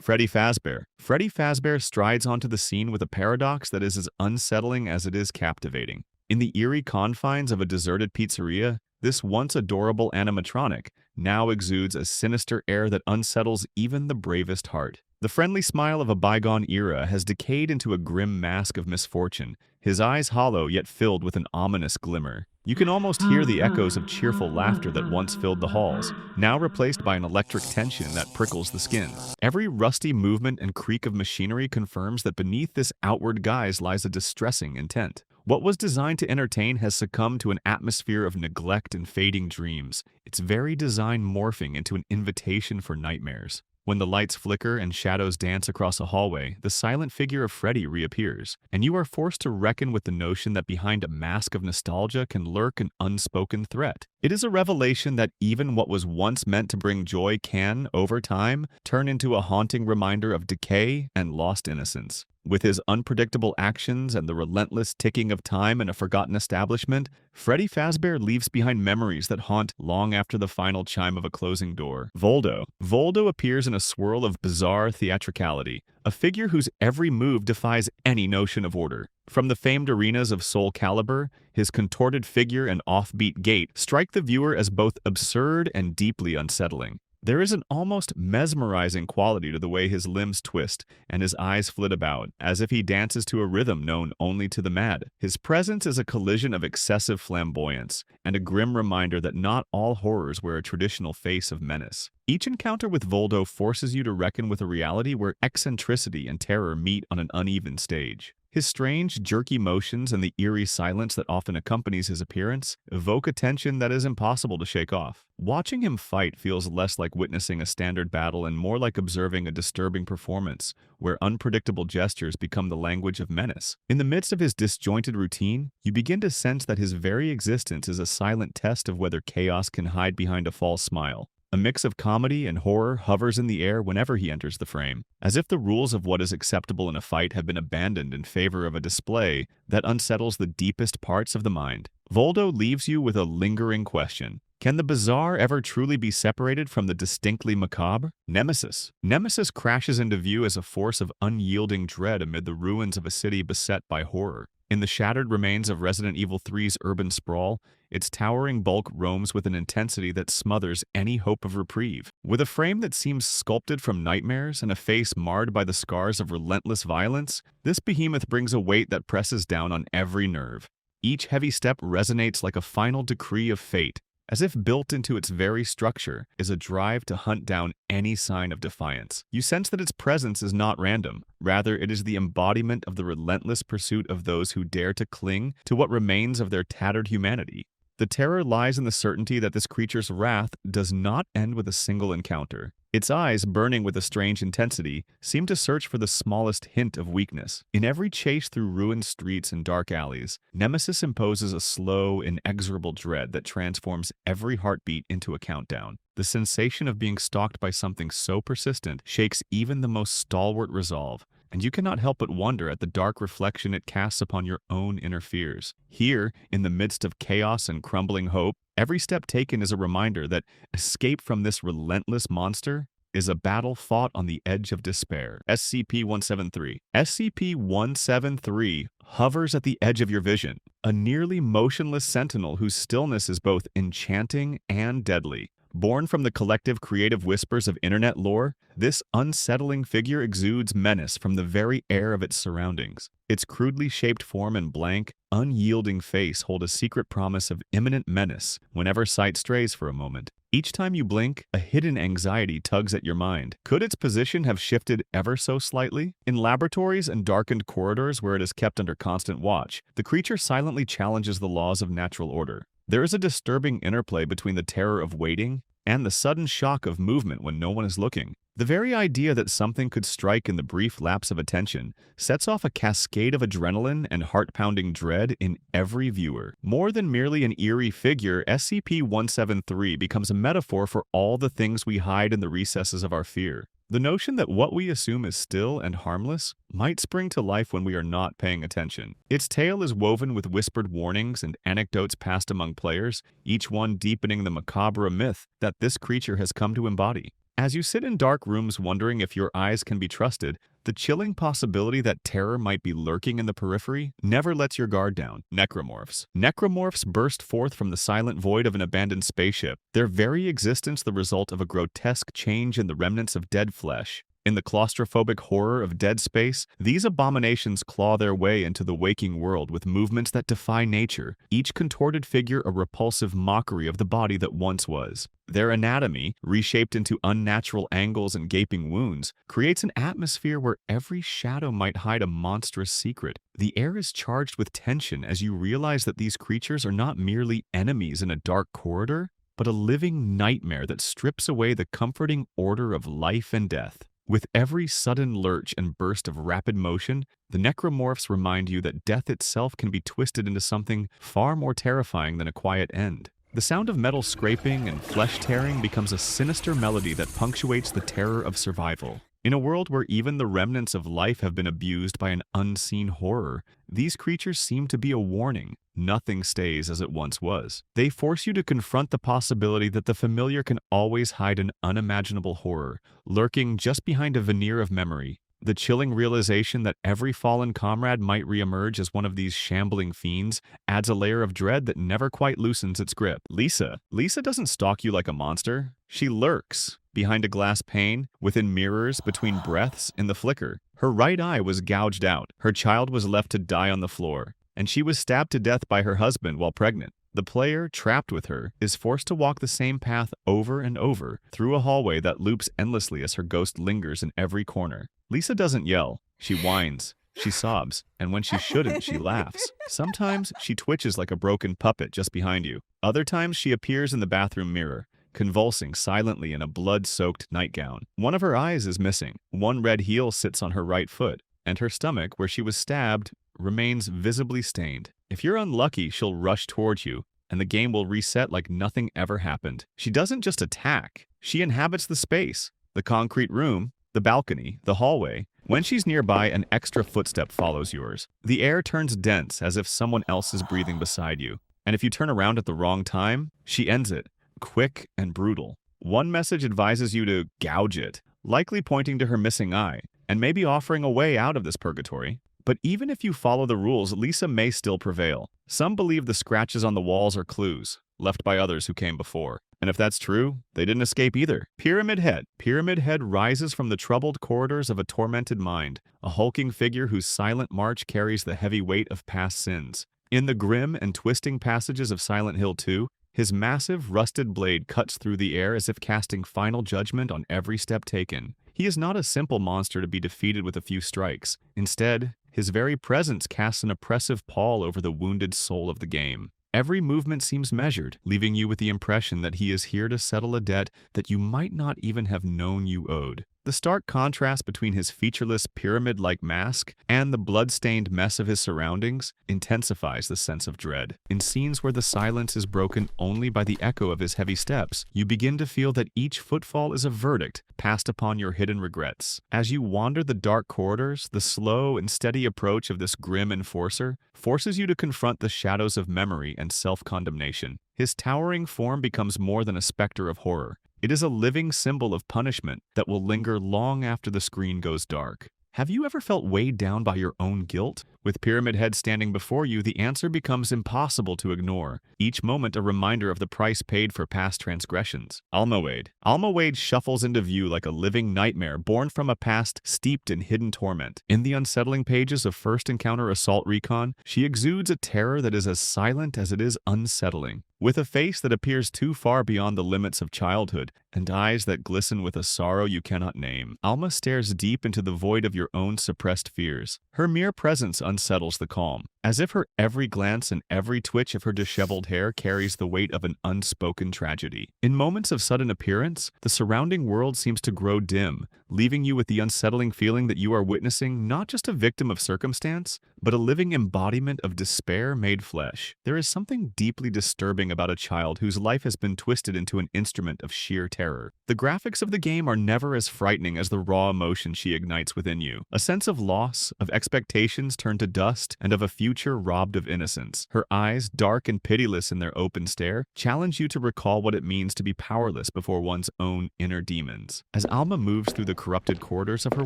Freddy Fazbear. Freddy Fazbear strides onto the scene with a paradox that is as unsettling as it is captivating. In the eerie confines of a deserted pizzeria, this once adorable animatronic now exudes a sinister air that unsettles even the bravest heart. The friendly smile of a bygone era has decayed into a grim mask of misfortune, his eyes hollow yet filled with an ominous glimmer. You can almost hear the echoes of cheerful laughter that once filled the halls, now replaced by an electric tension that prickles the skin. Every rusty movement and creak of machinery confirms that beneath this outward guise lies a distressing intent. What was designed to entertain has succumbed to an atmosphere of neglect and fading dreams, its very design morphing into an invitation for nightmares. When the lights flicker and shadows dance across a hallway, the silent figure of Freddy reappears, and you are forced to reckon with the notion that behind a mask of nostalgia can lurk an unspoken threat. It is a revelation that even what was once meant to bring joy can, over time, turn into a haunting reminder of decay and lost innocence. With his unpredictable actions and the relentless ticking of time in a forgotten establishment, Freddy Fazbear leaves behind memories that haunt long after the final chime of a closing door. Voldo. Voldo appears in a swirl of bizarre theatricality, a figure whose every move defies any notion of order. From the famed arenas of Soul Calibur, his contorted figure and offbeat gait strike the viewer as both absurd and deeply unsettling. There is an almost mesmerizing quality to the way his limbs twist and his eyes flit about, as if he dances to a rhythm known only to the mad. His presence is a collision of excessive flamboyance and a grim reminder that not all horrors wear a traditional face of menace. Each encounter with Voldo forces you to reckon with a reality where eccentricity and terror meet on an uneven stage. His strange, jerky motions and the eerie silence that often accompanies his appearance evoke a tension that is impossible to shake off. Watching him fight feels less like witnessing a standard battle and more like observing a disturbing performance, where unpredictable gestures become the language of menace. In the midst of his disjointed routine, you begin to sense that his very existence is a silent test of whether chaos can hide behind a false smile. A mix of comedy and horror hovers in the air whenever he enters the frame, as if the rules of what is acceptable in a fight have been abandoned in favor of a display that unsettles the deepest parts of the mind. Voldo leaves you with a lingering question. Can the bizarre ever truly be separated from the distinctly macabre? Nemesis. Nemesis crashes into view as a force of unyielding dread amid the ruins of a city beset by horror. In the shattered remains of Resident Evil 3's urban sprawl, its towering bulk roams with an intensity that smothers any hope of reprieve. With a frame that seems sculpted from nightmares and a face marred by the scars of relentless violence, this behemoth brings a weight that presses down on every nerve. Each heavy step resonates like a final decree of fate, as if built into its very structure is a drive to hunt down any sign of defiance. You sense that its presence is not random. Rather, it is the embodiment of the relentless pursuit of those who dare to cling to what remains of their tattered humanity. The terror lies in the certainty that this creature's wrath does not end with a single encounter. Its eyes, burning with a strange intensity, seem to search for the smallest hint of weakness. In every chase through ruined streets and dark alleys, Nemesis imposes a slow, inexorable dread that transforms every heartbeat into a countdown. The sensation of being stalked by something so persistent shakes even the most stalwart resolve, and you cannot help but wonder at the dark reflection it casts upon your own inner fears. Here, in the midst of chaos and crumbling hope, every step taken is a reminder that escape from this relentless monster is a battle fought on the edge of despair. SCP-173. SCP-173 hovers at the edge of your vision, a nearly motionless sentinel whose stillness is both enchanting and deadly. Born from the collective creative whispers of internet lore, this unsettling figure exudes menace from the very air of its surroundings. Its crudely shaped form and blank, unyielding face hold a secret promise of imminent menace whenever sight strays for a moment. Each time you blink, a hidden anxiety tugs at your mind. Could its position have shifted ever so slightly? In laboratories and darkened corridors where it is kept under constant watch, the creature silently challenges the laws of natural order. There is a disturbing interplay between the terror of waiting and the sudden shock of movement when no one is looking. The very idea that something could strike in the brief lapse of attention sets off a cascade of adrenaline and heart-pounding dread in every viewer. More than merely an eerie figure, SCP-173 becomes a metaphor for all the things we hide in the recesses of our fear. The notion that what we assume is still and harmless might spring to life when we are not paying attention. Its tale is woven with whispered warnings and anecdotes passed among players, each one deepening the macabre myth that this creature has come to embody. As you sit in dark rooms wondering if your eyes can be trusted, the chilling possibility that terror might be lurking in the periphery never lets your guard down. Necromorphs. Necromorphs burst forth from the silent void of an abandoned spaceship, their very existence the result of a grotesque change in the remnants of dead flesh. In the claustrophobic horror of dead space, these abominations claw their way into the waking world with movements that defy nature, each contorted figure a repulsive mockery of the body that once was. Their anatomy, reshaped into unnatural angles and gaping wounds, creates an atmosphere where every shadow might hide a monstrous secret. The air is charged with tension as you realize that these creatures are not merely enemies in a dark corridor, but a living nightmare that strips away the comforting order of life and death. With every sudden lurch and burst of rapid motion, the necromorphs remind you that death itself can be twisted into something far more terrifying than a quiet end. The sound of metal scraping and flesh tearing becomes a sinister melody that punctuates the terror of survival. In a world where even the remnants of life have been abused by an unseen horror, these creatures seem to be a warning. Nothing stays as it once was. They force you to confront the possibility that the familiar can always hide an unimaginable horror, lurking just behind a veneer of memory. The chilling realization that every fallen comrade might reemerge as one of these shambling fiends adds a layer of dread that never quite loosens its grip. Lisa doesn't stalk you like a monster. She lurks behind a glass pane, within mirrors, between breaths, in the flicker. Her right eye was gouged out, her child was left to die on the floor, and she was stabbed to death by her husband while pregnant. The player, trapped with her, is forced to walk the same path over and over, through a hallway that loops endlessly as her ghost lingers in every corner. Lisa doesn't yell, she whines, she sobs, and when she shouldn't, she laughs. Sometimes she twitches like a broken puppet just behind you. Other times she appears in the bathroom mirror, convulsing silently in a blood-soaked nightgown. One of her eyes is missing, one red heel sits on her right foot, and her stomach, where she was stabbed, remains visibly stained. If you're unlucky, she'll rush towards you, and the game will reset like nothing ever happened. She doesn't just attack, she inhabits the space, the concrete room, the balcony, the hallway. When she's nearby, an extra footstep follows yours. The air turns dense as if someone else is breathing beside you. And if you turn around at the wrong time, she ends it, quick and brutal. One message advises you to gouge it, likely pointing to her missing eye, and maybe offering a way out of this purgatory. But even if you follow the rules, Lisa may still prevail. Some believe the scratches on the walls are clues, left by others who came before. And if that's true, they didn't escape either. Pyramid Head. Pyramid Head rises from the troubled corridors of a tormented mind, a hulking figure whose silent march carries the heavy weight of past sins. In the grim and twisting passages of Silent Hill 2, his massive, rusted blade cuts through the air as if casting final judgment on every step taken. He is not a simple monster to be defeated with a few strikes. Instead, his very presence casts an oppressive pall over the wounded soul of the game. Every movement seems measured, leaving you with the impression that he is here to settle a debt that you might not even have known you owed. The stark contrast between his featureless pyramid-like mask and the blood-stained mess of his surroundings intensifies the sense of dread. In scenes where the silence is broken only by the echo of his heavy steps, you begin to feel that each footfall is a verdict passed upon your hidden regrets. As you wander the dark corridors, the slow and steady approach of this grim enforcer forces you to confront the shadows of memory and self-condemnation. His towering form becomes more than a specter of horror. It is a living symbol of punishment that will linger long after the screen goes dark. Have you ever felt weighed down by your own guilt? With Pyramid Head standing before you, the answer becomes impossible to ignore, each moment a reminder of the price paid for past transgressions. Alma Wade. Alma Wade shuffles into view like a living nightmare born from a past steeped in hidden torment. In the unsettling pages of First Encounter Assault Recon, she exudes a terror that is as silent as it is unsettling. With a face that appears too far beyond the limits of childhood, and eyes that glisten with a sorrow you cannot name, Alma stares deep into the void of your own suppressed fears. Her mere presence unsettles the calm, as if her every glance and every twitch of her disheveled hair carries the weight of an unspoken tragedy. In moments of sudden appearance, the surrounding world seems to grow dim, leaving you with the unsettling feeling that you are witnessing not just a victim of circumstance, but a living embodiment of despair made flesh. There is something deeply disturbing about a child whose life has been twisted into an instrument of sheer terror. terror. The graphics of the game are never as frightening as the raw emotion she ignites within you. A sense of loss, of expectations turned to dust, and of a future robbed of innocence. Her eyes, dark and pitiless in their open stare, challenge you to recall what it means to be powerless before one's own inner demons. As Alma moves through the corrupted corridors of her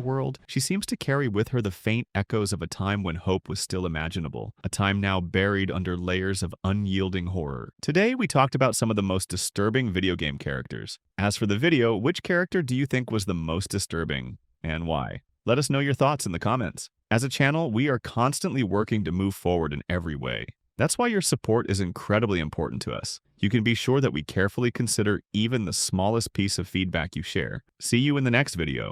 world, she seems to carry with her the faint echoes of a time when hope was still imaginable, a time now buried under layers of unyielding horror. Today, we talked about some of the most disturbing video game characters. As for the video, which character do you think was the most disturbing, and why? Let us know your thoughts in the comments. As a channel, we are constantly working to move forward in every way. That's why your support is incredibly important to us. You can be sure that we carefully consider even the smallest piece of feedback you share. See you in the next video.